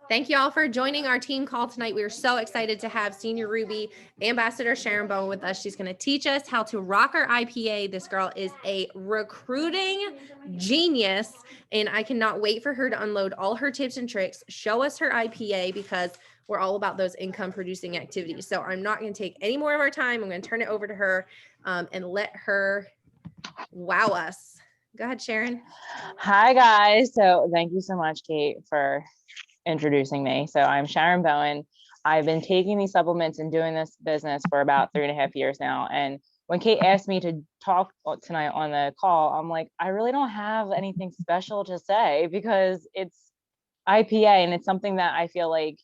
Thank you all for joining our team call tonight. We are so excited to have Senior Ruby Ambassador Sharron Bowen with us. She's going to teach us how to rock our IPA. This girl is a recruiting genius, and I cannot wait for her to unload all her tips and tricks, show us her IPA, because we're all about those income producing activities. So I'm not going to take any more of our time. I'm going to turn it over to her and let her wow us. Go ahead, Sharron. Hi, guys. So thank you so much, Kate, for introducing me. So I'm Sharron Bowen. I've been taking these supplements and doing this business for about 3.5 years now. And when Kate asked me to talk tonight on the call, I'm like, I really don't have anything special to say because it's IPA and it's something that I feel like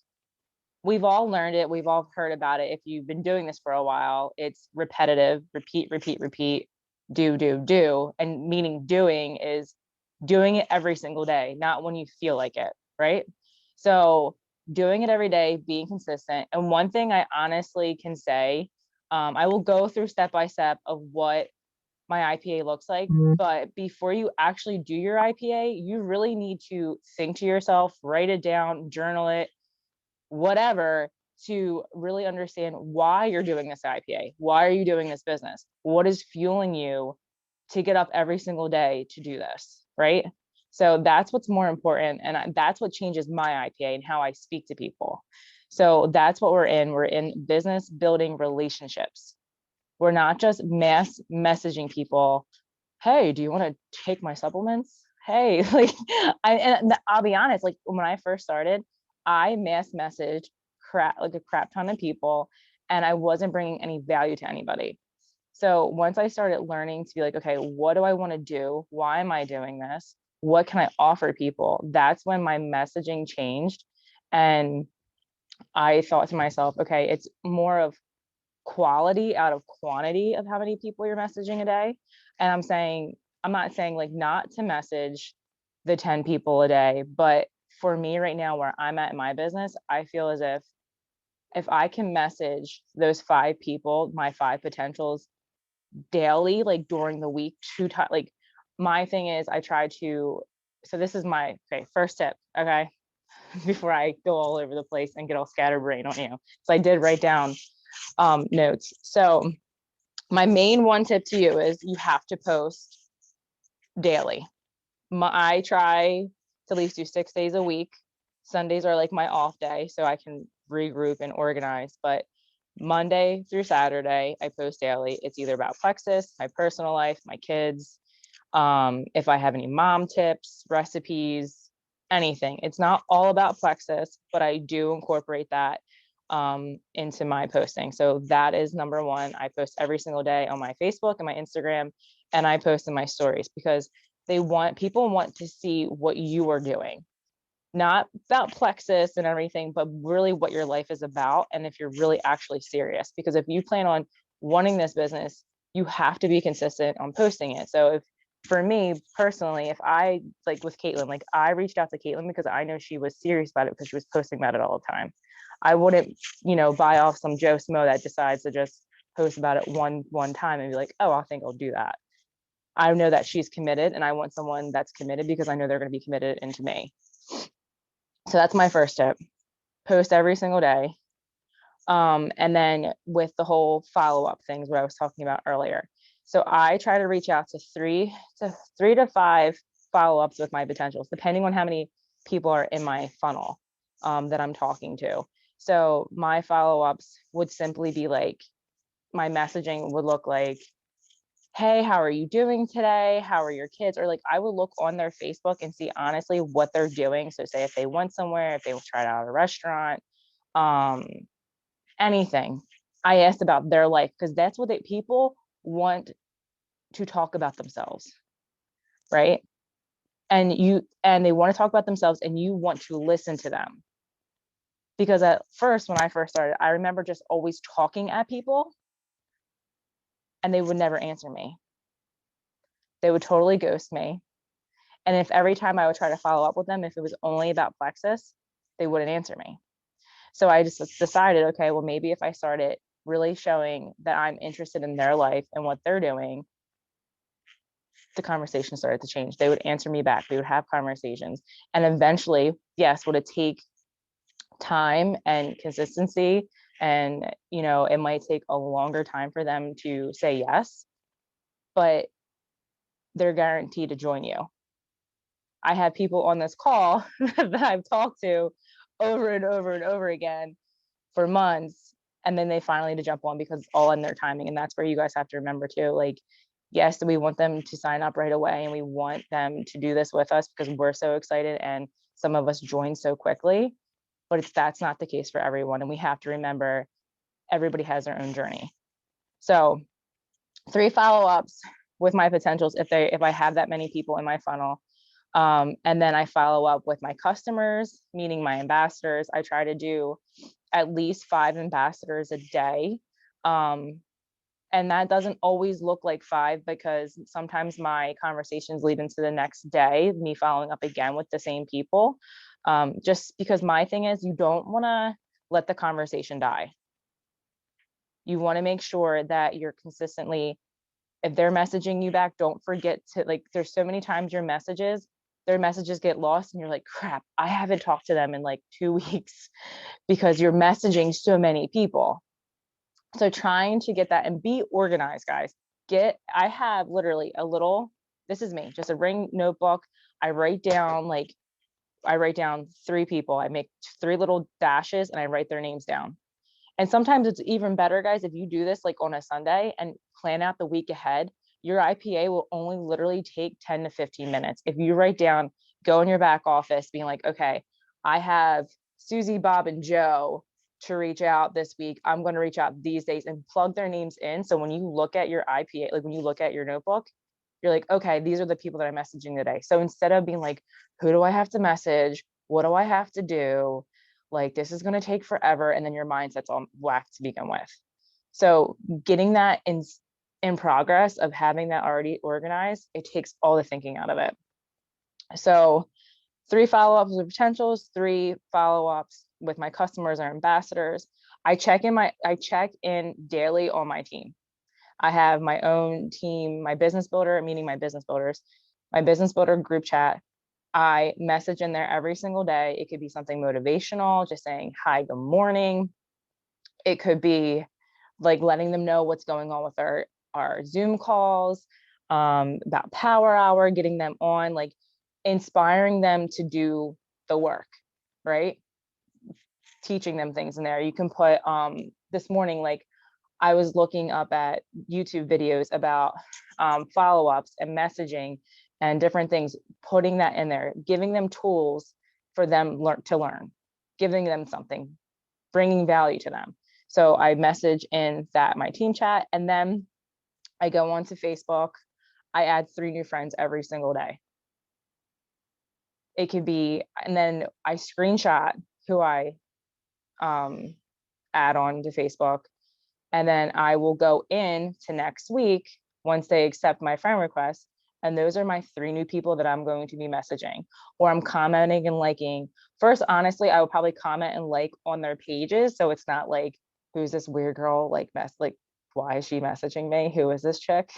we've all learned it. We've all heard about it. If you've been doing this for a while, it's repetitive, repeat, repeat, repeat, do. And meaning doing is doing it every single day, not when you feel like it, right? So doing it every day, being consistent. And one thing I honestly can say, I will go through step by step of what my IPA looks like. But before you actually do your IPA, you really need to think to yourself, write it down, journal it, whatever, to really understand why you're doing this IPA. Why are you doing this business? What is fueling you to get up every single day to do this, right? So that's what's more important. And that's what changes my IPA and how I speak to people. So that's what we're in. We're in business building relationships. We're not just mass messaging people, hey, do you want to take my supplements? Hey, like, I'll be honest, like when I first started, I mass messaged like a crap ton of people, and I wasn't bringing any value to anybody. So once I started learning to be like, okay, what do I want to do? Why am I doing this? What can I offer people? That's when my messaging changed. And I thought to myself, okay, it's more of quality out of quantity of how many people you're messaging a day. And I'm not saying like not to message the 10 people a day, but for me right now, where I'm at in my business, I feel as if I can message those 5 people, my 5 potentials daily, like during the week, 2 times, like my thing is I try to, so this is my, okay, first tip, okay, before I go all over the place and get all scatterbrained on you. So I did write down notes. So my main one tip to you is you have to post daily. I try to at least do 6 days a week. Sundays are like my off day, so I can regroup and organize. But Monday through Saturday, I post daily. It's either about Plexus, my personal life, my kids, if I have any mom tips, recipes, anything. It's not all about Plexus, but I do incorporate that into my posting. So that is number one. I post every single day on my Facebook and my Instagram, and I post in my stories because people want to see what you are doing, not about Plexus and everything, but really what your life is about. And if you're really actually serious, because if you plan on wanting this business, you have to be consistent on posting it. So if, for me personally, if I, like with Caitlin, like I reached out to Caitlin because I know she was serious about it because she was posting about it all the time. I wouldn't, buy off some Joe Smo that decides to just post about it one time and be like, oh, I think I'll do that. I know that she's committed, and I want someone that's committed because I know they're going to be committed into me. So that's my first tip. Post every single day. And then with the whole follow-up things, what I was talking about earlier. So I try to reach out to three to five follow-ups with my potentials, depending on how many people are in my funnel that I'm talking to. So my follow-ups would simply be like, my messaging would look like, hey, how are you doing today? How are your kids? Or like I would look on their Facebook and see honestly what they're doing. So say if they went somewhere, if they tried out a restaurant, anything. I asked about their life because that's what people want to talk about themselves, right? And they want to talk about themselves and you want to listen to them. Because at first, when I first started, I remember just always talking at people and they would never answer me. They would totally ghost me. And if every time I would try to follow up with them, if it was only about Plexus, they wouldn't answer me. So I just decided, okay, well, maybe if I started really showing that I'm interested in their life and what they're doing, the conversation started to change. They would answer me back. We would have conversations. And eventually, yes, would it take time and consistency. And, you know, it might take a longer time for them to say yes, but they're guaranteed to join you. I have people on this call that I've talked to over and over and over again for months, and then they finally to jump on because it's all in their timing. And that's where you guys have to remember too, like, yes, we want them to sign up right away and we want them to do this with us because we're so excited and some of us join so quickly, but that's not the case for everyone. And we have to remember everybody has their own journey. So 3 follow-ups with my potentials if I have that many people in my funnel. And then I follow up with my customers, meaning my ambassadors. I try to do at least 5 ambassadors a day. And that doesn't always look like 5 because sometimes my conversations lead into the next day, me following up again with the same people. Just because my thing is you don't want to let the conversation die. You want to make sure that you're consistently, if they're messaging you back, don't forget to, like, there's so many times their messages get lost and you're like, crap, I haven't talked to them in like 2 weeks because you're messaging so many people. So trying to get that and be organized, guys. I have literally this is me, just a ring notebook. I write down 3 people. I make 3 little dashes and I write their names down. And sometimes it's even better, guys, if you do this like on a Sunday and plan out the week ahead, your IPA will only literally take 10 to 15 minutes. If you write down, go in your back office being like, okay, I have Susie, Bob, and Joe to reach out this week. I'm going to reach out these days and plug their names in. So when you look at your IPA, like when you look at your notebook, you're like, okay, these are the people that I'm messaging today. So instead of being like, who do I have to message? What do I have to do? Like, this is going to take forever. And then your mindset's all whack to begin with. So getting that in progress of having that already organized, it takes all the thinking out of it. So 3 follow-ups with potentials, 3 follow-ups with my customers or ambassadors. I check in daily on my team. I have my own team, my business builder, meaning my business builder group chat. I message in there every single day. It could be something motivational, just saying, hi, good morning. It could be like letting them know what's going on with our Zoom calls, about Power Hour, getting them on, like inspiring them to do the work, right? Teaching them things in there. You can put, this morning, like I was looking up at YouTube videos about follow-ups and messaging and different things, putting that in there, giving them tools for them to learn, giving them something, bringing value to them. So I message in my team chat, and then I go onto Facebook. I add 3 new friends every single day. It could be, and then I screenshot who I add on to Facebook. And then I will go in to next week once they accept my friend request. And those are my 3 new people that I'm going to be messaging, or I'm commenting and liking. First, honestly, I would probably comment and like on their pages. So it's not like, who's this weird girl, like why is she messaging me? Who is this chick?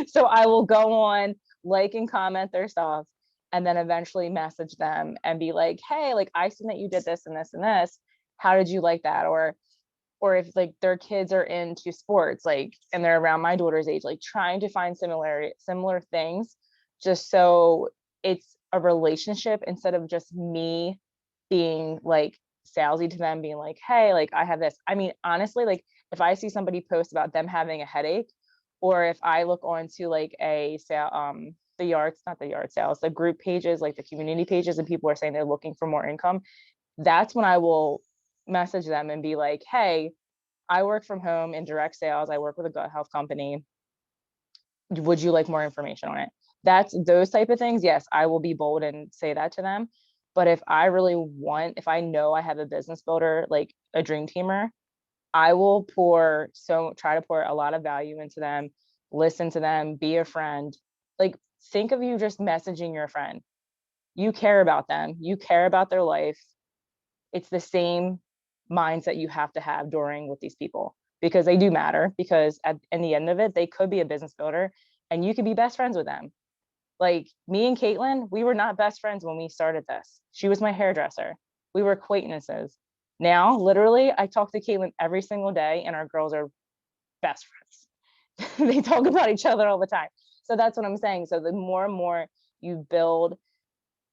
So I will go on, like and comment their stuff, and then eventually message them and be like, hey, like I seen that you did this and this and this. How did you like that? Or if like their kids are into sports, like, and they're around my daughter's age, like trying to find similar things, just so it's a relationship instead of just me being like salesy to them, being like, hey, like I have this. I mean, honestly, like if I see somebody post about them having a headache, or if I look onto like the group pages, like the community pages, and people are saying they're looking for more income, that's when I will message them and be like, hey, I work from home in direct sales. I work with a gut health company. Would you like more information on it? That's those type of things. Yes, I will be bold and say that to them. But if I know I have a business builder, like a dream teamer, I will try to pour a lot of value into them, listen to them, be a friend. Like, think of you just messaging your friend. You care about them. You care about their life. It's the same mindset you have to have with these people, because they do matter, because in the end of it, they could be a business builder and you could be best friends with them. Like me and Caitlin, we were not best friends when we started this. She was my hairdresser. We were acquaintances. Now, literally, I talk to Caitlin every single day, and our girls are best friends. They talk about each other all the time. So that's what I'm saying. So the more and more you build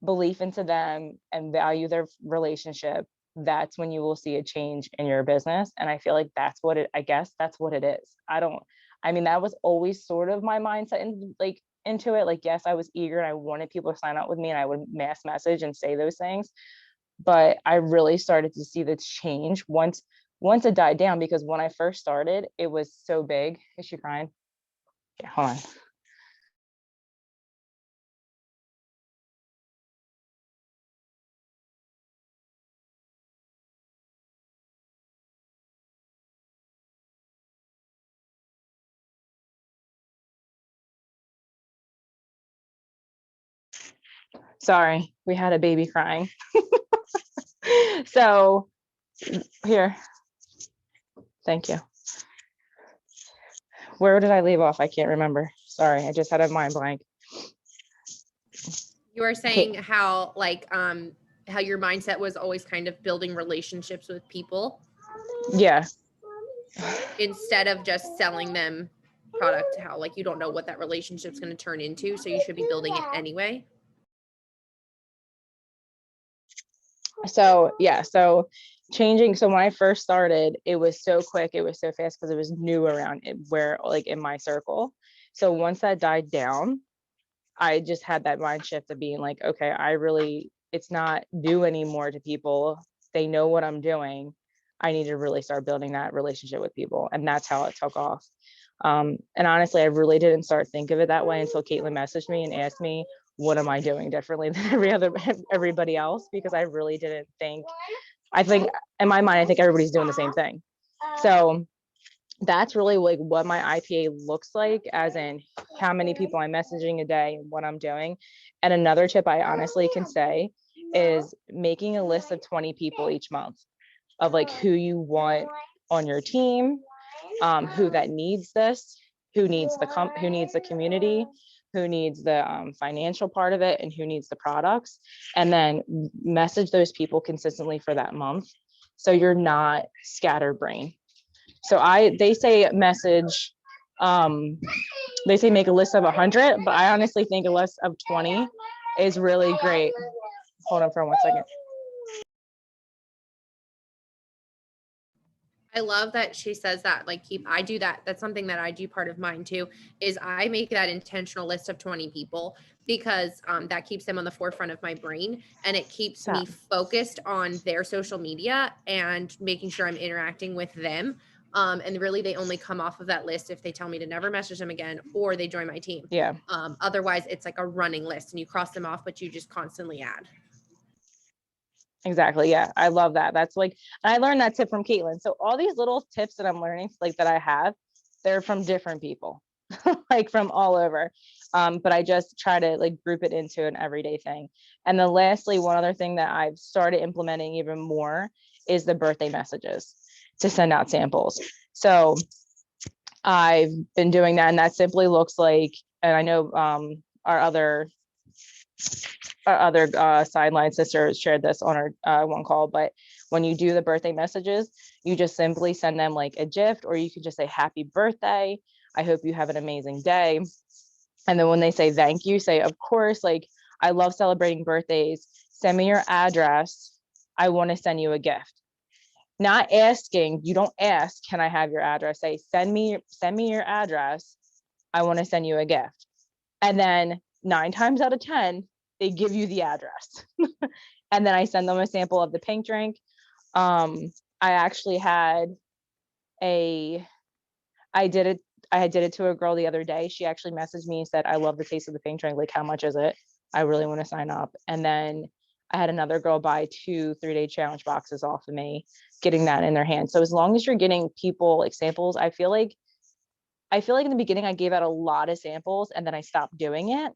belief into them and value their relationship, that's when you will see a change in your business. And I feel like that's what it, I guess that's what it is. I mean, that was always sort of my mindset and like into it. Like, yes, I was eager and I wanted people to sign up with me and I would mass message and say those things. But I really started to see this change once it died down, because when I first started, it was so big. Is she crying? Yeah, hold on. Sorry, we had a baby crying. So here, thank you. Where did I leave off? I can't remember. Sorry, I just had a mind blank. You were saying how like how your mindset was always kind of building relationships with people. Yeah. Instead of just selling them product, how like you don't know what that relationship's going to turn into, so you should be building it anyway. So yeah, so changing. So when I first started, it was so quick, it was so fast because it was new around it, where like in my circle. So once that died down, I just had that mind shift of being like, okay, it's not new anymore to people. They know what I'm doing. I need to really start building that relationship with people. And that's how it took off. And honestly, I really didn't start think of it that way until Caitlin messaged me and asked me, what am I doing differently than everybody else? Because I really didn't think, I think in my mind, I think everybody's doing the same thing. So that's really like what my IPA looks like, as in how many people I'm messaging a day and what I'm doing. And another tip I honestly can say is making a list of 20 people each month of like who you want on your team, who that needs this, who needs who needs the community, who needs the financial part of it, and who needs the products, and then message those people consistently for that month, so you're not scatterbrained. So they say message, they say make a list of 100, but I honestly think a list of 20 is really great. Hold on for 1 second. I love that she says that, like, I do that. That's something that I do. Part of mine too is I make that intentional list of 20 people, because that keeps them on the forefront of my brain, and it keeps me focused on their social media and making sure I'm interacting with them. And really, they only come off of that list if they tell me to never message them again or they join my team. Yeah. Otherwise, it's like a running list and you cross them off, but you just constantly add. Exactly. Yeah. I love that. That's like, and I learned that tip from Caitlin. So all these little tips that I'm learning, like that I have, they're from different people, like from all over. But I just try to like group it into an everyday thing. And then lastly, one other thing that I've started implementing even more is the birthday messages to send out samples. So I've been doing that, and that simply looks like, and I know our other sideline sister shared this on our one call, but when you do the birthday messages, you just simply send them like a gift, or you could just say happy birthday, I hope you have an amazing day. And then when they say thank you, say, of course, like, I love celebrating birthdays, send me your address, I want to send you a gift. Not asking, you don't ask, can I have your address? Say, send me your address, I want to send you a gift. And then 9 times out of 10, they give you the address. And then I send them a sample of the pink drink. I actually had I did it to a girl the other day. She actually messaged me and said, I love the taste of the pink drink. Like, how much is it? I really want to sign up. And then I had another girl buy 2 3-day challenge boxes off of me, getting that in their hands. So as long as you're getting people like samples, I feel like in the beginning I gave out a lot of samples and then I stopped doing it.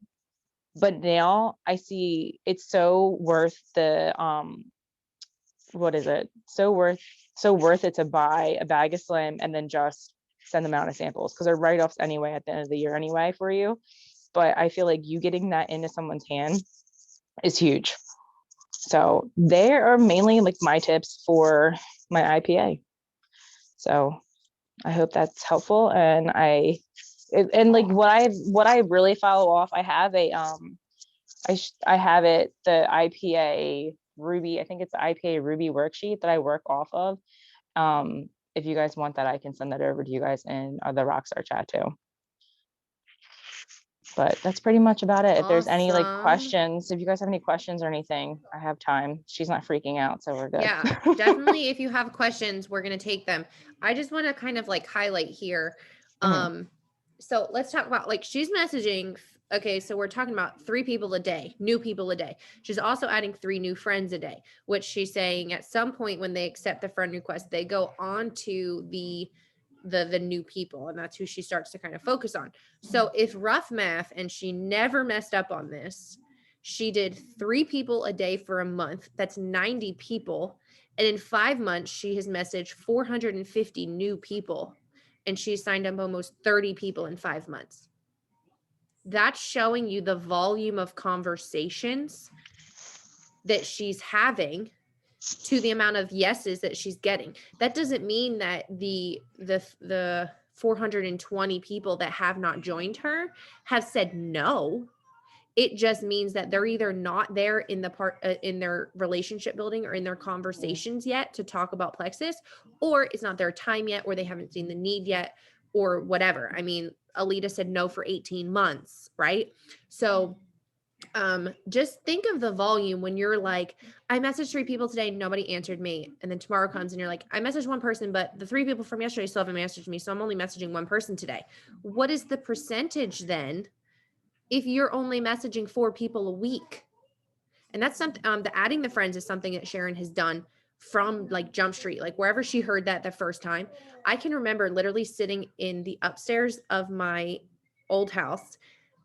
But now I see it's so worth the what is it? So worth it to buy a bag of Slim and then just send them out as samples, because they're write-offs anyway at the end of the year anyway for you. But I feel like you getting that into someone's hand is huge. So they are mainly like my tips for my IPA. So I hope that's helpful. And like what I really follow off, I have a I have it, the IPA Ruby, I think it's the IPA Ruby worksheet that I work off of. If you guys want that, I can send that over to you guys in the Rockstar chat too. But that's pretty much about it. If there's any like questions, if you guys have any questions or anything, I have time. She's not freaking out, so we're good. Yeah, definitely. If you have questions, we're going to take them. I just want to kind of like highlight here. So let's talk about like she's messaging. Okay, so we're talking about 3 people a day, new people a day. She's also adding 3 new friends a day, which she's saying at some point when they accept the friend request, they go on to the new people, and that's who she starts to kind of focus on. So if rough math, and she never messed up on this, she did 3 people a day for a month. That's 90 people. And in 5 months, she has messaged 450 new people, and she's signed up almost 30 people in 5 months. That's showing you the volume of conversations that she's having to the amount of yeses that she's getting. That doesn't mean that the 420 people that have not joined her have said no. It just means that they're either not there in the part in their relationship building or in their conversations yet to talk about Plexus, or it's not their time yet, or they haven't seen the need yet, or whatever. I mean, Alita said no for 18 months, right? So just think of the volume when you're like, I messaged 3 people today, nobody answered me. And then tomorrow comes and you're like, I messaged 1 person, but the 3 people from yesterday still haven't messaged me. So I'm only messaging 1 person today. What is the percentage then if you're only messaging 4 people a week? And that's something, the adding the friends is something that Sharron has done from like Jump Street, like wherever she heard that the first time. I can remember literally sitting in the upstairs of my old house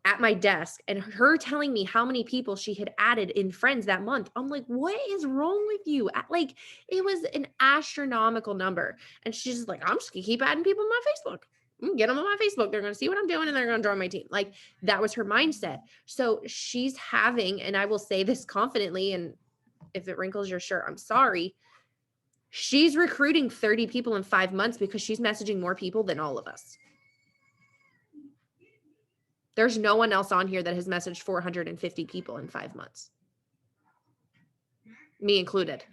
at my desk and her telling me how many people she had added in friends that month. I'm like, what is wrong with you? Like, it was an astronomical number. And she's just like, I'm just gonna keep adding people on my Facebook. I'm gonna get them on my Facebook. They're gonna see what I'm doing and they're gonna join my team. Like, that was her mindset. So she's having, and I will say this confidently, and if it wrinkles your shirt, I'm sorry. She's recruiting 30 people in 5 months because she's messaging more people than all of us. There's no one else on here that has messaged 450 people in 5 months. Me included.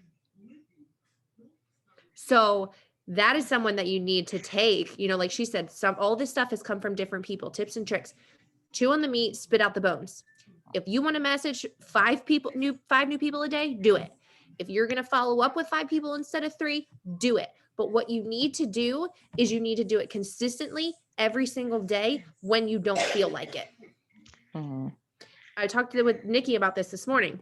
So that is someone that you need to take, you know, like she said, all this stuff has come from different people, tips and tricks. Chew on the meat, spit out the bones. If you want to message 5 new people a day, do it. If you're going to follow up with 5 people instead of 3, do it. But what you need to do is you need to do it consistently every single day when you don't feel like it. I talked with Nikki about this morning.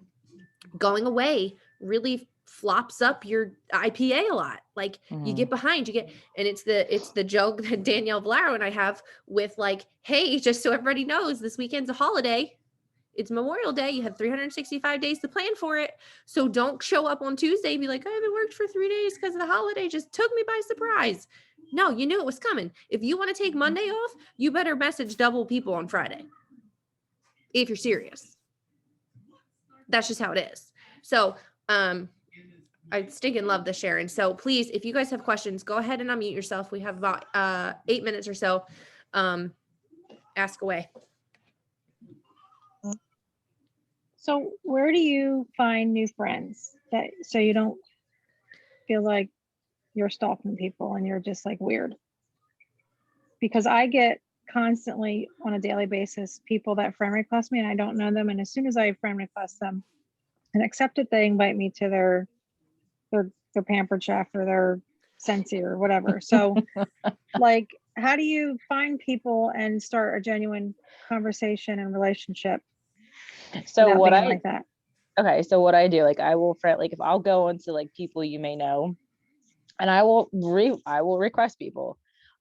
Going away really flops up your IPA a lot. Like you get behind, and it's the joke that Danielle Valero and I have with like, hey, just so everybody knows, this weekend's a holiday. It's Memorial Day. You have 365 days to plan for it. So don't show up on Tuesday and be like, I haven't worked for 3 days because the holiday just took me by surprise. No, you knew it was coming. If you want to take Monday off, you better message double people on Friday. If you're serious. That's just how it is. So, I stinking love this, Sharron. So please, if you guys have questions, go ahead and unmute yourself. We have about 8 minutes or so. Ask away. So where do you find new friends so you don't feel like you're stalking people and you're just like weird? Because I get constantly on a daily basis people that friend request me and I don't know them, and as soon as I friend request them and accept it, they invite me to their Pampered Chef or their Scentsy or whatever. So like, how do you find people and start a genuine conversation and relationship? So what I like that. Okay, so what I do, like I will like if I'll go into like people you may know, and I will request people,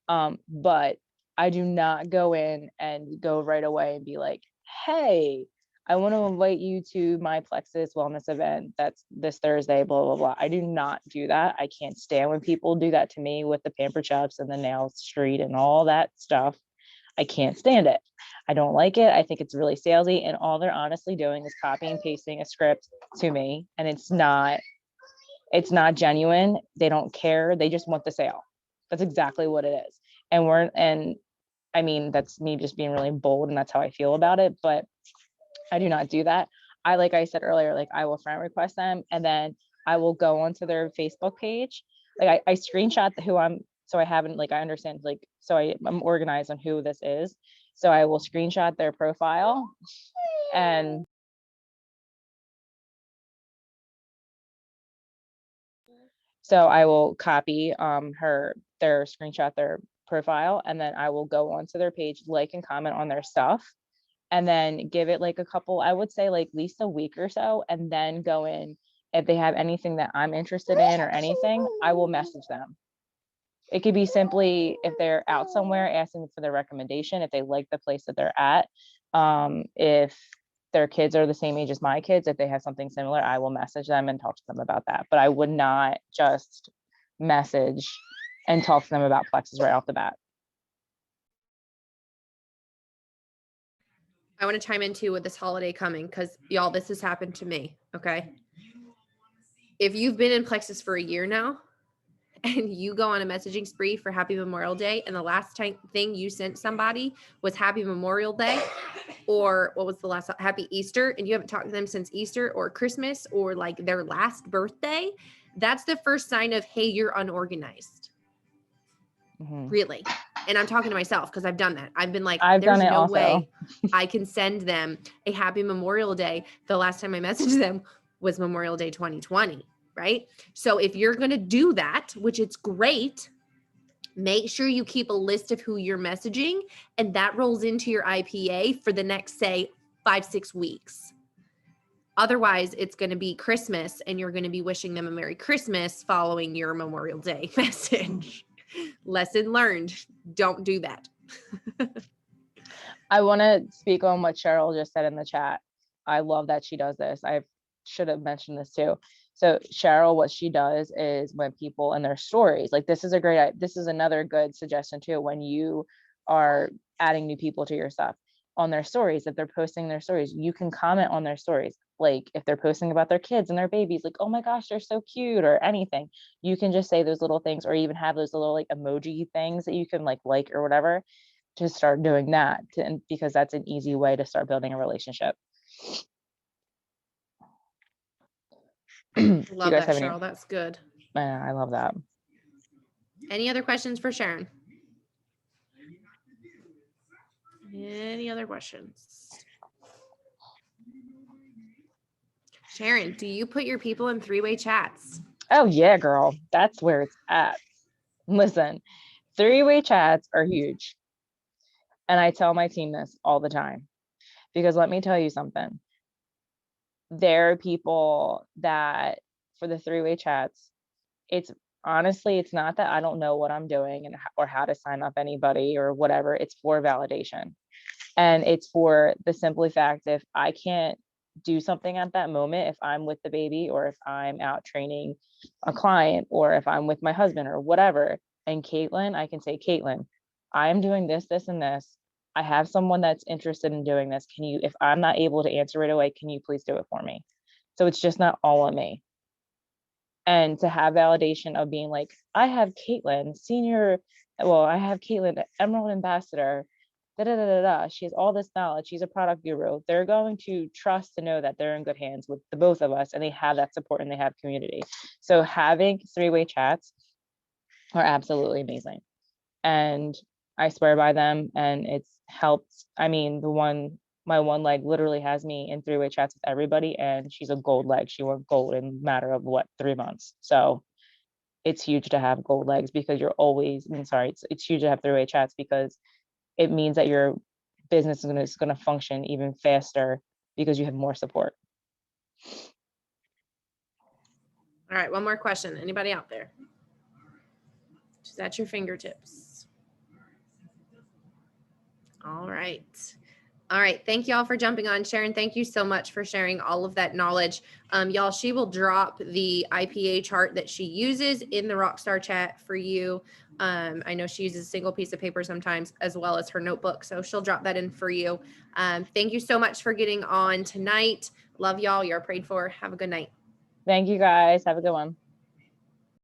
but I do not go in and go right away and be like, hey, I want to invite you to my Plexus wellness event that's this Thursday, blah, blah, blah. I do not do that. I can't stand when people do that to me with the Pampered Chefs and the nail street and all that stuff. I can't stand it. I don't like it. I think it's really salesy, and all they're honestly doing is copying and pasting a script to me, and it's not genuine. They don't care. They just want the sale. That's exactly what it is. And I mean, that's me just being really bold, and that's how I feel about it. But I do not do that. Like I said earlier, like I will friend request them, and then I will go onto their Facebook page. Like I screenshot who I'm, so I haven't, like, I understand, like, so I'm organized on who this is. So I will screenshot their profile, and so I will copy their screenshot, their profile, and then I will go onto their page, like and comment on their stuff, and then give it like a couple, I would say like at least a week or so, and then go in. If they have anything that I'm interested in or anything, I will message them. It could be simply if they're out somewhere, asking for their recommendation, if they like the place that they're at. If their kids are the same age as my kids, if they have something similar, I will message them and talk to them about that. But I would not just message and talk to them about plexus right off the bat. I want to chime in too with this holiday coming, because y'all, this has happened to me. Okay. If you've been in plexus for a year now and you go on a messaging spree for Happy Memorial Day, and the last thing you sent somebody was Happy Memorial Day, or what was the last, Happy Easter, and you haven't talked to them since Easter or Christmas or like their last birthday, that's the first sign of, hey, you're unorganized. Mm-hmm. Really. And I'm talking to myself because I've done that. I've been like, I've there's done it no also. way I can send them a Happy Memorial Day. The last time I messaged them was Memorial Day 2020, right? So if you're going to do that, which it's great, make sure you keep a list of who you're messaging, and that rolls into your IPA for the next, say, 5-6 weeks. Otherwise, it's going to be Christmas, and you're going to be wishing them a Merry Christmas following your Memorial Day message. Lesson learned. Don't do that. I want to speak on what Cheryl just said in the chat. I love that she does this. I should have mentioned this too. So Cheryl, what she does is when people in their stories, like this is another good suggestion too, when you are adding new people to your stuff, on their stories, if they're posting their stories, you can comment on their stories. Like if they're posting about their kids and their babies, like, oh my gosh, they're so cute, or anything, you can just say those little things, or even have those little like emoji things that you can like or whatever, to start doing that, because that's an easy way to start building a relationship. Love that, Cheryl. That's good. I love that. Any other questions for Sharron? Any other questions? Sharron, do you put your people in three-way chats? Oh yeah, girl. That's where it's at. Listen, three-way chats are huge. And I tell my team this all the time, because let me tell you something. There are people that, for the three-way chats, it's honestly, it's not that I don't know what I'm doing or how to sign up anybody or whatever. It's for validation. And it's for the simple fact, if I can't do something at that moment, if I'm with the baby, or if I'm out training a client, or if I'm with my husband or whatever, and Caitlin, I can say, Caitlin, I'm doing this, this, and this. I have someone that's interested in doing this. Can you, if I'm not able to answer right away, can you please do it for me? So it's just not all on me. And to have validation of being like, I have Caitlin, I have Caitlin, Emerald Ambassador, she has all this knowledge. She's a product guru. They're going to trust to know that they're in good hands with the both of us, and they have that support and they have community. So having three-way chats are absolutely amazing. And I swear by them, and it's helped. I mean, my one leg literally has me in three-way chats with everybody, and she's a gold leg. She went gold in a matter of 3 months. So it's huge to have gold legs, because it's huge to have three-way chats, because it means that your business is going to function even faster because you have more support. All right, one more question. Anybody out there? Just at your fingertips. All right. All right. Thank y'all for jumping on. Sharron, thank you so much for sharing all of that knowledge. Y'all, she will drop the IPA chart that she uses in the Rockstar chat for you. I know she uses a single piece of paper sometimes, as well as her notebook. So she'll drop that in for you. Thank you so much for getting on tonight. Love y'all. You're prayed for. Have a good night. Thank you guys. Have a good one.